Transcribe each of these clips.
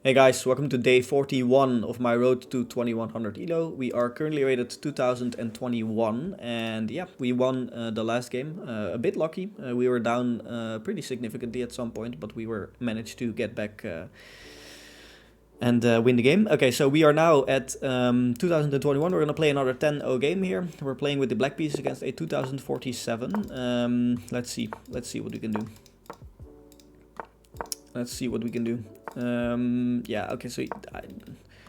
Hey guys, welcome to day 41 of my road to 2100 Elo. We are currently rated 2021 and yeah, we won the last game. A bit lucky. We were down pretty significantly at some point, but we were managed to get back and win the game. Okay, so we are now at 2021. We're going to play another 10-0 game here. We're playing with the black pieces against a 2047. Let's see what we can do. Yeah, okay, so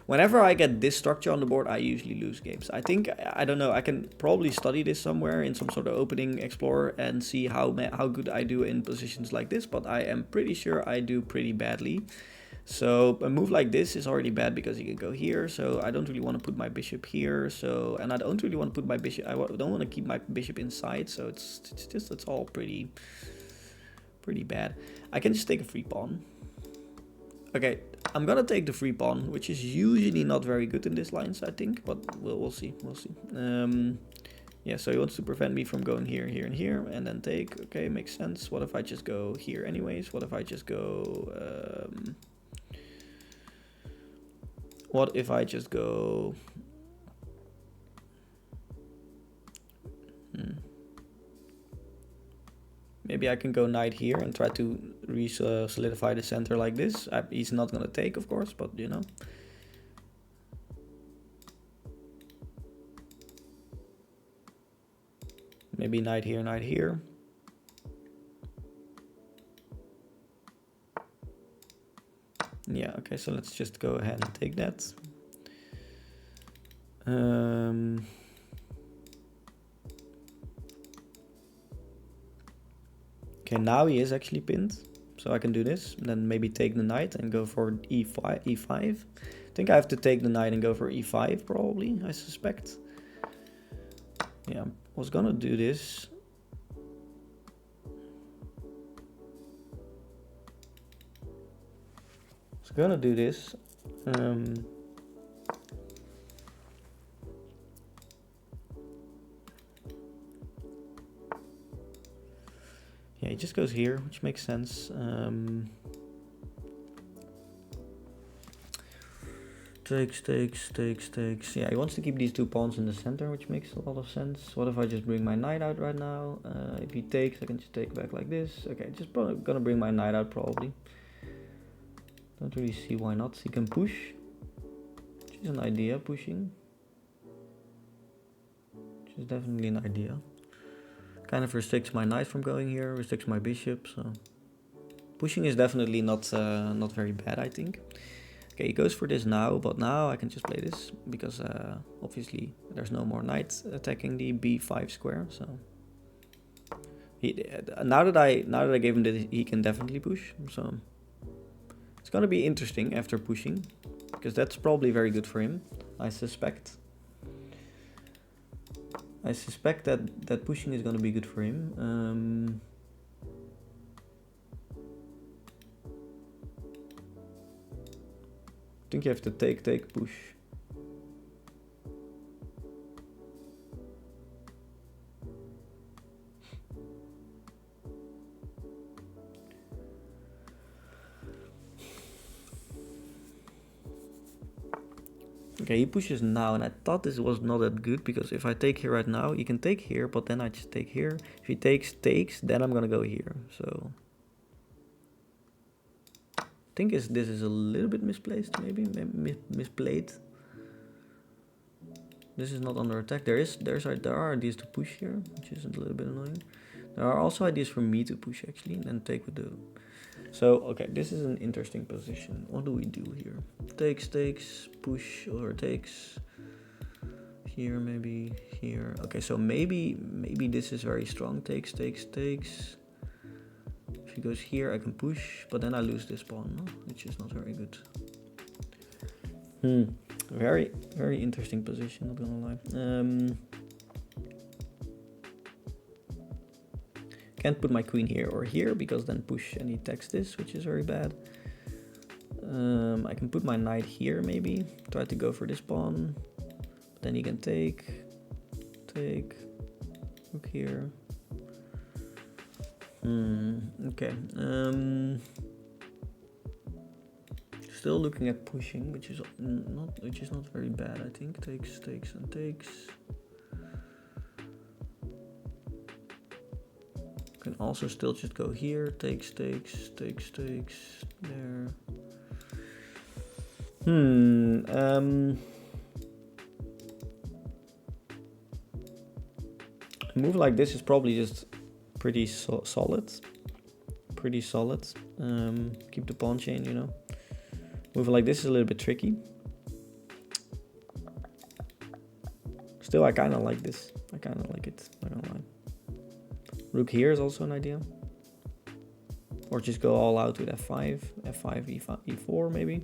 whenever I get this structure on the board, I usually lose games. I think, I don't know, I can probably study this somewhere in some sort of opening explorer and see how good I do in positions like this, but I am pretty sure I do pretty badly. So a move like this is already bad because you can go here, so I don't really want to put my bishop here, and I don't really want to put my bishop, don't want to keep my bishop inside, so it's all pretty bad. I can just take a free pawn. Okay, I'm gonna take the free pawn, which is usually not very good in this lines, I think, but we'll see. Yeah, so he wants to prevent me from going here, here, and here, and then take. Okay, makes sense. What if I just go here anyways? What if I just go... what if I just go... Maybe I can go knight here and try to solidify the center like this. He's not gonna take, of course, but you know. Maybe knight here, knight here. Yeah, okay, so let's just go ahead and take that. Okay, now he is actually pinned, so I can do this. Then maybe take the knight and go for e5. I think I have to take the knight and go for e5 probably, I suspect. Yeah, I was gonna do this. Yeah, he just goes here, which makes sense. Takes. Yeah, he wants to keep these two pawns in the center, which makes a lot of sense. What if I just bring my knight out right now? If he takes, I can just take back like this. Okay, just gonna bring my knight out probably. Don't really see why not. He can push, which is an idea, pushing. Which is definitely an idea. Kind of restricts my knight from going here, restricts my bishop, so... Pushing is definitely not very bad, I think. Okay, he goes for this now, but now I can just play this because obviously there's no more knight attacking the b5 square. So now that I gave him this, he can definitely push. So it's gonna be interesting after pushing, because that's probably very good for him. I suspect that pushing is gonna be good for him. I think you have to take, push. Okay, he pushes now, and I thought this was not that good, because if I take here right now, he can take here, but then I just take here. If he takes, then I'm gonna go here, so... I think this is a little bit misplaced, maybe misplayed. This is not under attack. There are ideas to push here, which is a little bit annoying. There are also ideas for me to push actually, and then take with the... So okay, this is an interesting position. What do we do here? Takes, push, or takes. Here, maybe here. Okay, so maybe this is very strong. Takes. If he goes here, I can push, but then I lose this pawn, which is not very good. Very, very interesting position, not gonna lie. Can't put my queen here or here, because then push and he takes this, which is very bad. I can put my knight here maybe, try to go for this pawn. But then he can take, rook here. Okay. Still looking at pushing, which is not very bad. I think takes and takes. Can also still just go here. Takes there. A move like this is probably just pretty solid. Pretty solid. Keep the pawn chain, you know. Move like this is a little bit tricky. Still, I kind of like this. I kind of like it. Not gonna lie. Rook here is also an idea. Or just go all out with f5, f5, e4 maybe.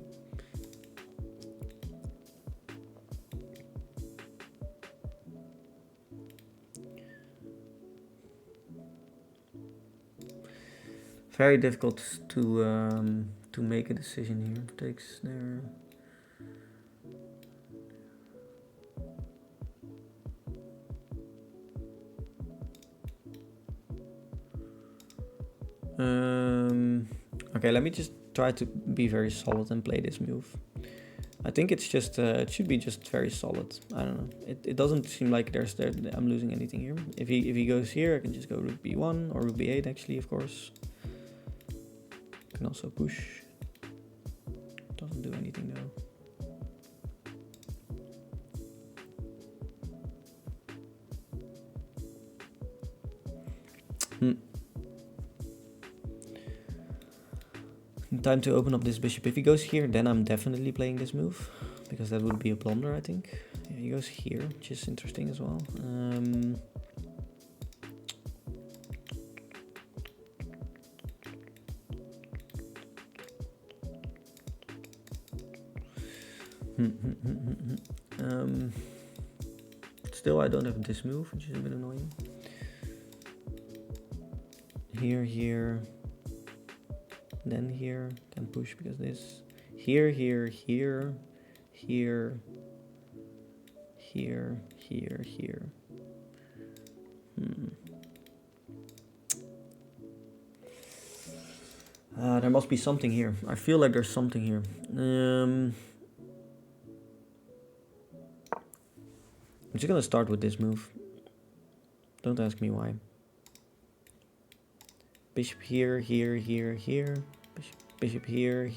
Very difficult to make a decision here. Takes there. Okay, let me just try to be very solid and play this move. I think it's just it should be just very solid. I don't know. It doesn't seem like I'm losing anything here. If he goes here, I can just go rook b1 or rook b8 actually, of course. Can also push. Doesn't do anything though. Time to open up this bishop. If he goes here, then I'm definitely playing this move, because that would be a blunder, I think. Yeah, he goes here, which is interesting as well. Still, I don't have this move, which is a bit annoying. Here. Then here, can push because this. Here. There must be something here. I feel like there's something here. I'm just gonna start with this move. Don't ask me why. Bishop here. Bishop here.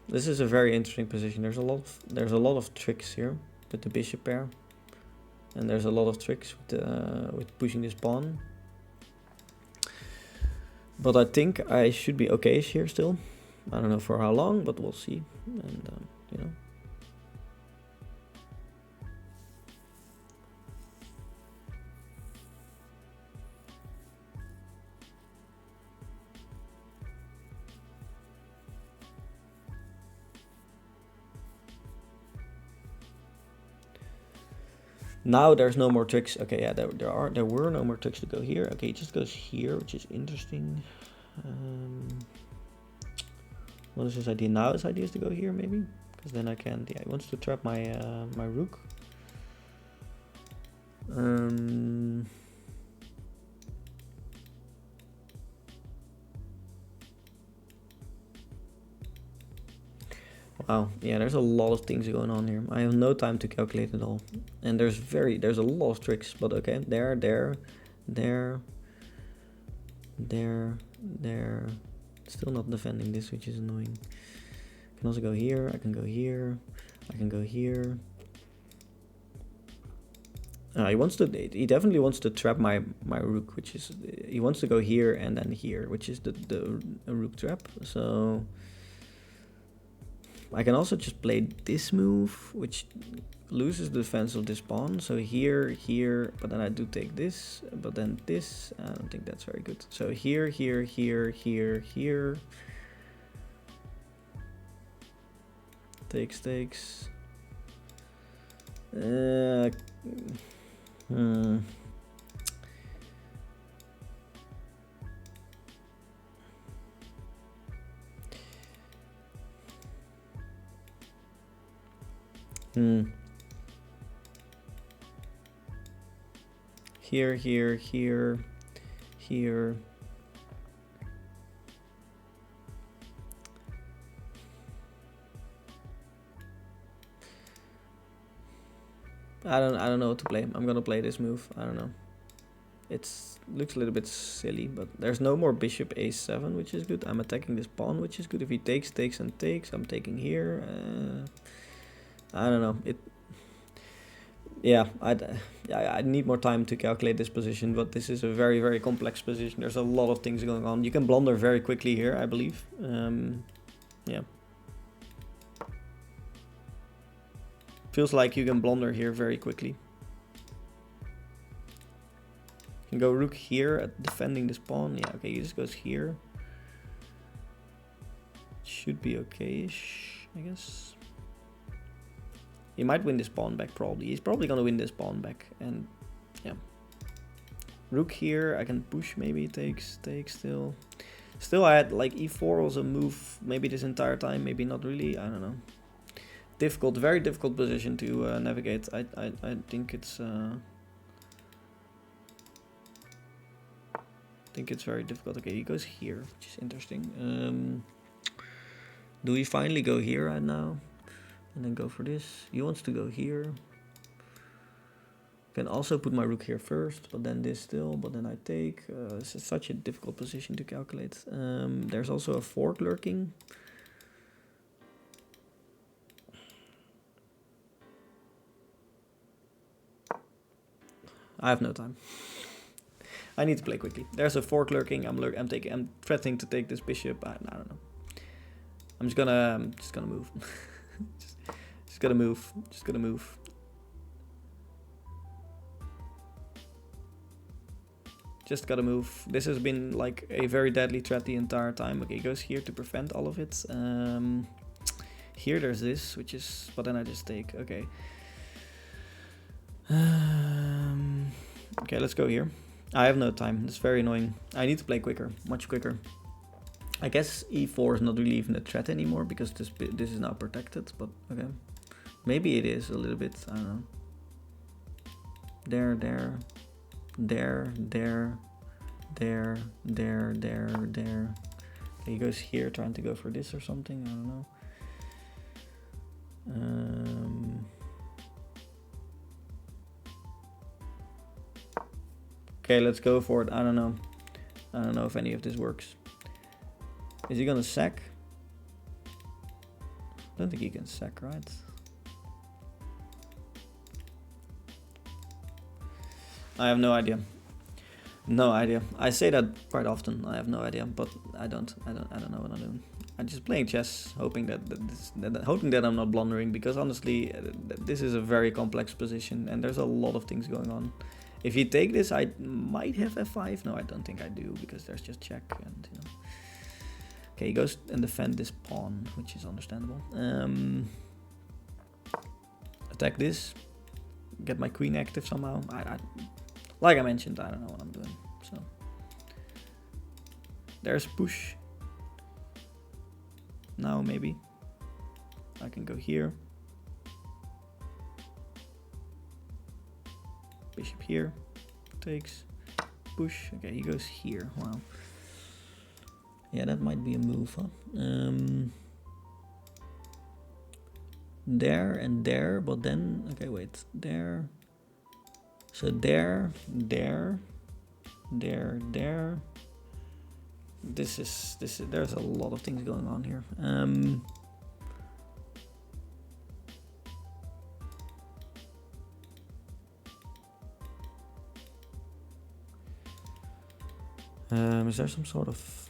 This is a very interesting position. There's a lot of tricks here with the bishop pair, and there's a lot of tricks with pushing this pawn. But I think I should be okay here still. I don't know for how long, but we'll see. And you know. Now there's no more tricks. Okay, yeah, there were no more tricks to go here. Okay, it just goes here, which is interesting. What is his idea now? His idea is to go here, maybe, because then I can. Yeah, he wants to trap my my rook. Wow, yeah, there's a lot of things going on here. I have no time to calculate it all. And there's a lot of tricks, but okay, there. Still not defending this, which is annoying. I can also go here, I can go here, I can go here. He definitely wants to trap my rook, which is, he wants to go here and then here, which is the rook trap. So I can also just play this move, which loses the defense of this pawn. So here, but then I do take this, but then this. I don't think that's very good. So here. Takes. Here, here, here, here. I don't know what to play. I'm gonna play this move. I don't know. It's looks a little bit silly, but there's no more bishop a7, which is good. I'm attacking this pawn, which is good. If he takes, and takes, I'm taking here. I don't know. Yeah, I need more time to calculate this position, but this is a very, very complex position. There's a lot of things going on. You can blunder very quickly here, I believe. Yeah. Feels like you can blunder here very quickly. You can go rook here at defending this pawn. Yeah, okay, he just goes here. Should be okay-ish, I guess. He might win this pawn back, probably. He's probably gonna win this pawn back, and yeah. Rook here, I can push, maybe takes still. Still, I had like e4 was a move maybe this entire time, maybe not really, I don't know. Difficult, very difficult position to navigate. I think it's very difficult. Okay, he goes here, which is interesting. Do we finally go here right now? And then go for this. He wants to go here. Can also put my rook here first, but then this still, but then I take. This is such a difficult position to calculate. There's also a fork lurking. I have no time. I need to play quickly. There's a fork lurking. I'm threatening to take this bishop. I don't know. I'm just gonna move. just gonna move. Just gonna move. Just gotta move. This has been like a very deadly threat the entire time. Okay, he goes here to prevent all of it. Here there's this, which is, but then I just take. Okay. Okay, let's go here. I have no time. It's very annoying. I need to play quicker, much quicker. I guess e4 is not really even a threat anymore because this is now protected. But okay, maybe it is a little bit. I don't know. There. Okay, he goes here, trying to go for this or something. I don't know. Okay, let's go for it. I don't know. I don't know if any of this works. Is he gonna sack? I don't think he can sack, right? I have no idea. No idea. I say that quite often. I have no idea, but I don't know what I'm doing. I'm just playing chess, hoping that I'm not blundering, because honestly, this is a very complex position and there's a lot of things going on. If you take this, I might have f5. No, I don't think I do, because there's just check and you know. Okay, he goes and defend this pawn, which is understandable. Attack this. Get my queen active somehow. Like I mentioned, I don't know what I'm doing. So there's push. Now maybe I can go here. Bishop here. Takes. Push. Okay, he goes here. Wow. Yeah, that might be a move, huh? There and there, but then okay, wait. There. So there. This is there's a lot of things going on here. Is there some sort of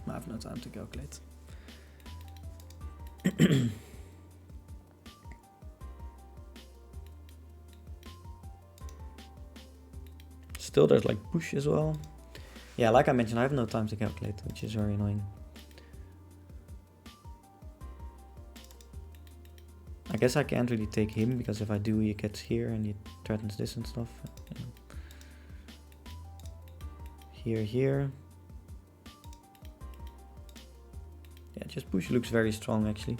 I have no time to calculate. Still there's like push as well. Yeah, like I mentioned, I have no time to calculate, which is very annoying. I guess I can't really take him, because if I do, he gets here and he threatens this and stuff. You know. Here. Yeah, just push looks very strong actually.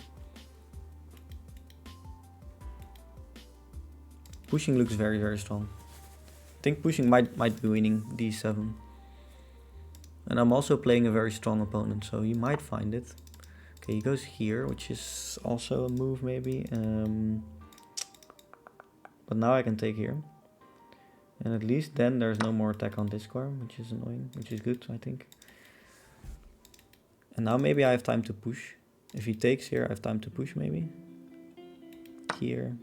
Pushing looks very, very strong. I think pushing might be winning d7. And I'm also playing a very strong opponent, so he might find it. Okay, he goes here, which is also a move maybe. But now I can take here. And at least then there's no more attack on this square, which is annoying, which is good, I think. And now maybe I have time to push. If he takes here, I have time to push maybe. Here.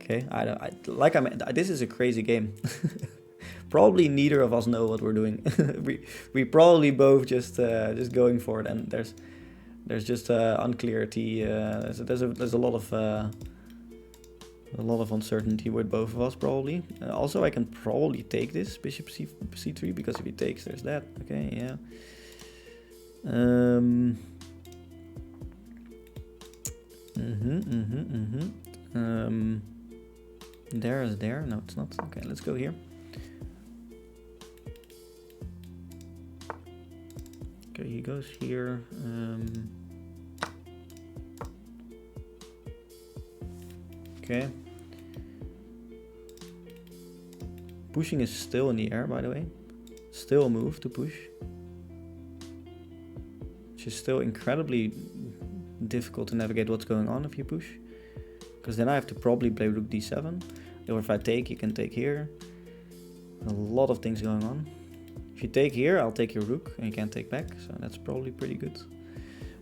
Okay, this is a crazy game. Probably neither of us know what we're doing. we probably both just going for it, and there's just unclarity. There's a lot of uncertainty with both of us probably. Also, I can probably take this bishop c3 because if he takes, there's that. Okay, yeah. There is there. No, it's not. Okay, let's go here. Okay, he goes here. Okay. Pushing is still in the air, by the way. Still a move to push. Which is still incredibly difficult to navigate what's going on if you push. Because then I have to probably play rook d7. Or if I take, you can take here. A lot of things going on. If you take here, I'll take your rook and you can't take back. So that's probably pretty good.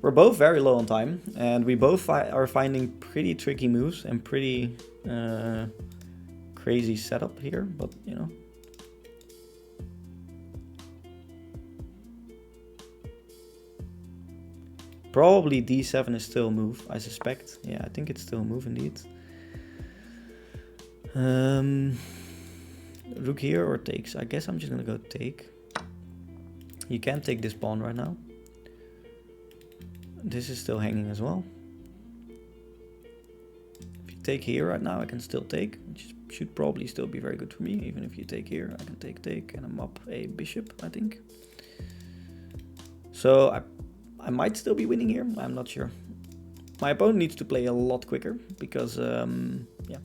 We're both very low on time. And we both are finding pretty tricky moves and pretty crazy setup here. But, you know. Probably d7 is still a move, I suspect. Yeah, I think it's still a move indeed. Rook here or takes? I guess I'm just gonna go take. You can't take this pawn right now. This is still hanging as well. If you take here right now, I can still take, which should probably still be very good for me. Even if you take here, I can take, and I'm up a bishop, I think. So I might still be winning here, I'm not sure. My opponent needs to play a lot quicker, because, yeah.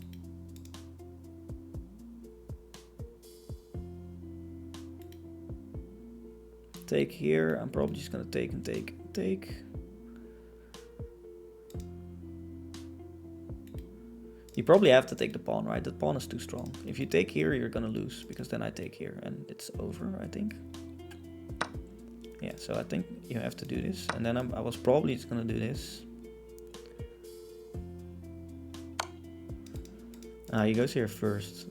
Take here, I'm probably just gonna take and take and take. You probably have to take the pawn, right? The pawn is too strong. If you take here, you're gonna lose, because then I take here and it's over, I think. Yeah, so I think you have to do this. And then I was probably just gonna do this. He goes here first.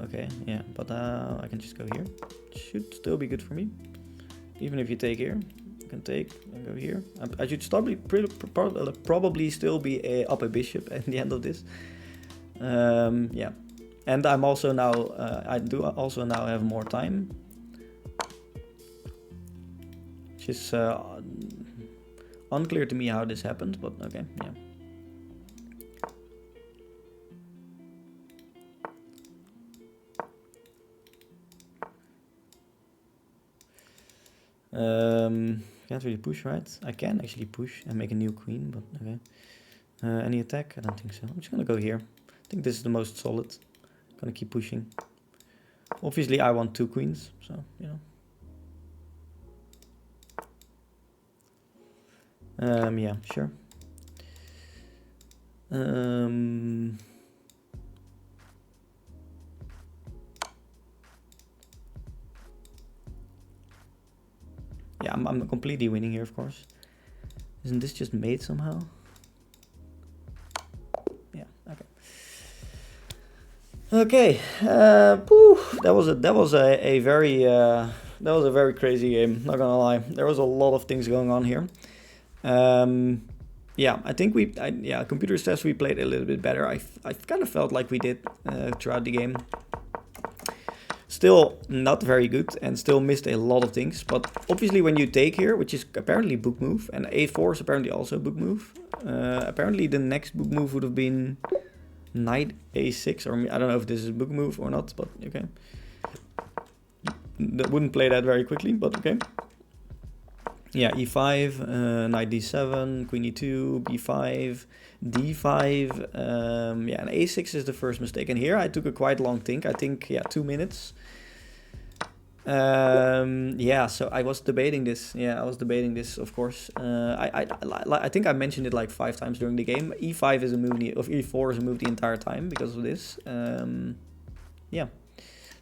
Okay, yeah, but I can just go here. Should still be good for me. Even if you take here, you can take and go here. I should probably still be up a bishop at the end of this. Yeah, and I'm also now, I do also now have more time. Which is unclear to me how this happened, but okay, yeah. Can't really push, right? I can actually push and make a new queen, but okay. Any attack? I don't think so. I'm just gonna go here. I think this is the most solid. Gonna keep pushing. Obviously, I want 2 queens, so you know. Yeah, sure. Yeah, I'm completely winning here, of course. Isn't this just made somehow? Yeah, okay. Okay, that was a very crazy game. Not gonna lie, there was a lot of things going on here. Yeah, I think computer says we played a little bit better. I kind of felt like we did throughout the game. Still not very good and still missed a lot of things. But obviously when you take here, which is apparently book move, and a4 is apparently also book move. Apparently the next book move would have been knight a6, or I don't know if this is a book move or not, but okay. wouldn't play that very quickly, but okay. Yeah, e5, knight d7, queen e2, b5, d5. Yeah, and a6 is the first mistake. And here I took a quite long think. I think, yeah, 2 minutes. Yeah, so I was debating this. Yeah, I was debating this, of course. I think I mentioned it like 5 times during the game. e5 is a move, of e4 is a move the entire time because of this. Yeah,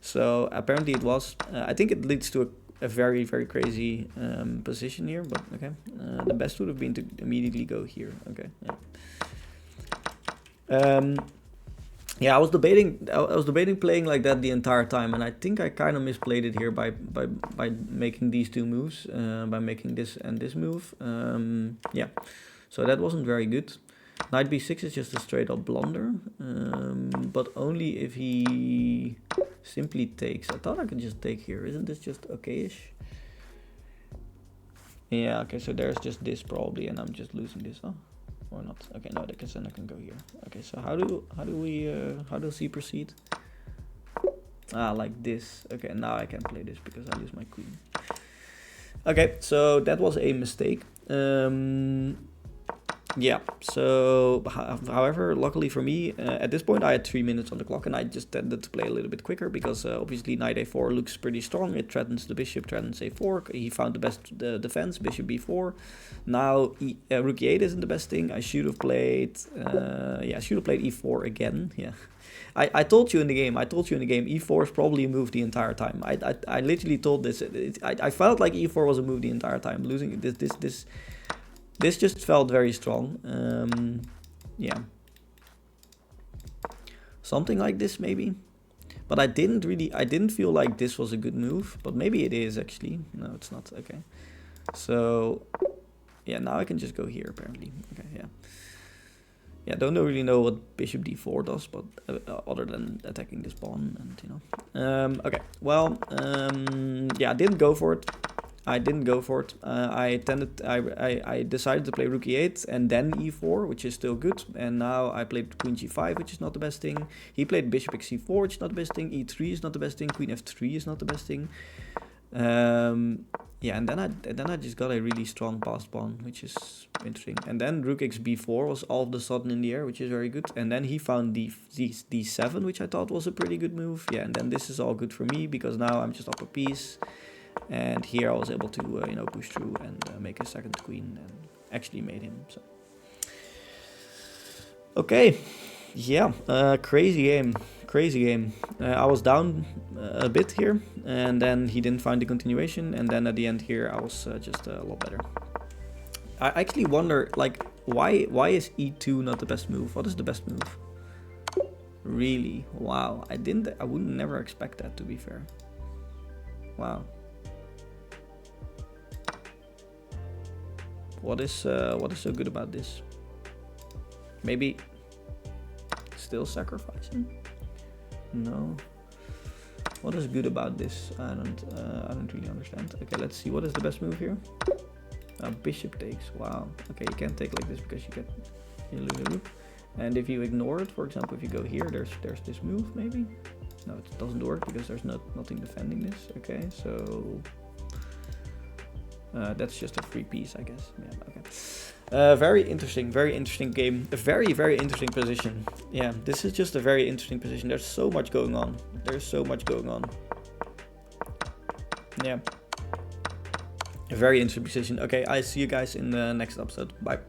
so apparently it was. I think it leads to a very, very crazy position here, but okay. The best would have been to immediately go here. Okay, yeah. Yeah, I was debating playing like that the entire time, and I think I kind of misplayed it here by making these 2 moves, by making this and this move. Yeah, so that wasn't very good. Knight b6 is just a straight up blunder, but only if he simply takes. I thought I could just take here. Isn't this just okay-ish? Yeah, okay, so there's just this probably, and I'm just losing this, huh? Or not? Okay, no, because then I can go here. Okay, so how does he proceed? Ah, like this. Okay, now I can play this because I lose my queen. Okay, so that was a mistake. Yeah, so however, luckily for me, at this point I had 3 minutes on the clock, and I just tended to play a little bit quicker because obviously knight a4 looks pretty strong. It threatens the bishop, threatens a4. He found the best defense, bishop b4. Now rook e8 isn't the best thing. I should have played, yeah, I should have played e4 again. Yeah, I told you in the game. E4 is probably a move the entire time. I literally told this. I felt like e4 was a move the entire time. Losing this just felt very strong. Yeah. Something like this maybe. But I didn't feel like this was a good move. But maybe it is actually. No, it's not. Okay. So, yeah, now I can just go here apparently. Okay, yeah. Yeah, don't really know what bishop d4 does, but other than attacking this pawn and, you know. Okay, well, yeah, I didn't go for it. I decided to play rook e8 and then e4, which is still good. And now I played queen g5, which is not the best thing. He played bishop c4, which is not the best thing. e3 is not the best thing. Queen f3 is not the best thing. Yeah, and then I just got a really strong passed pawn, which is interesting. And then rook xb4 was all of a sudden in the air, which is very good. And then he found d7, which I thought was a pretty good move. Yeah, and then this is all good for me because now I'm just up a piece. And here I was able to, you know, push through and make a second queen and actually made him. So, okay, yeah, crazy game. I was down a bit here, and then he didn't find the continuation, and then at the end here I was just a lot better. I actually wonder, like, why is e2 not the best move? What is the best move? Really? Wow, I would never expect that, to be fair. Wow. What is so good about this? Maybe still sacrificing? No. What is good about this? I don't really understand. Okay, let's see. What is the best move here? Bishop takes. Wow. Okay, you can't take like this because you lose a rook. And if you ignore it, for example, if you go here, there's this move maybe. No, it doesn't work because there's nothing defending this. Okay, so. That's just a free piece, I guess. Yeah, okay. Very interesting game. A very, very interesting position. Yeah, this is just a very interesting position. There's so much going on. Yeah. A very interesting position. Okay, I see you guys in the next episode. Bye.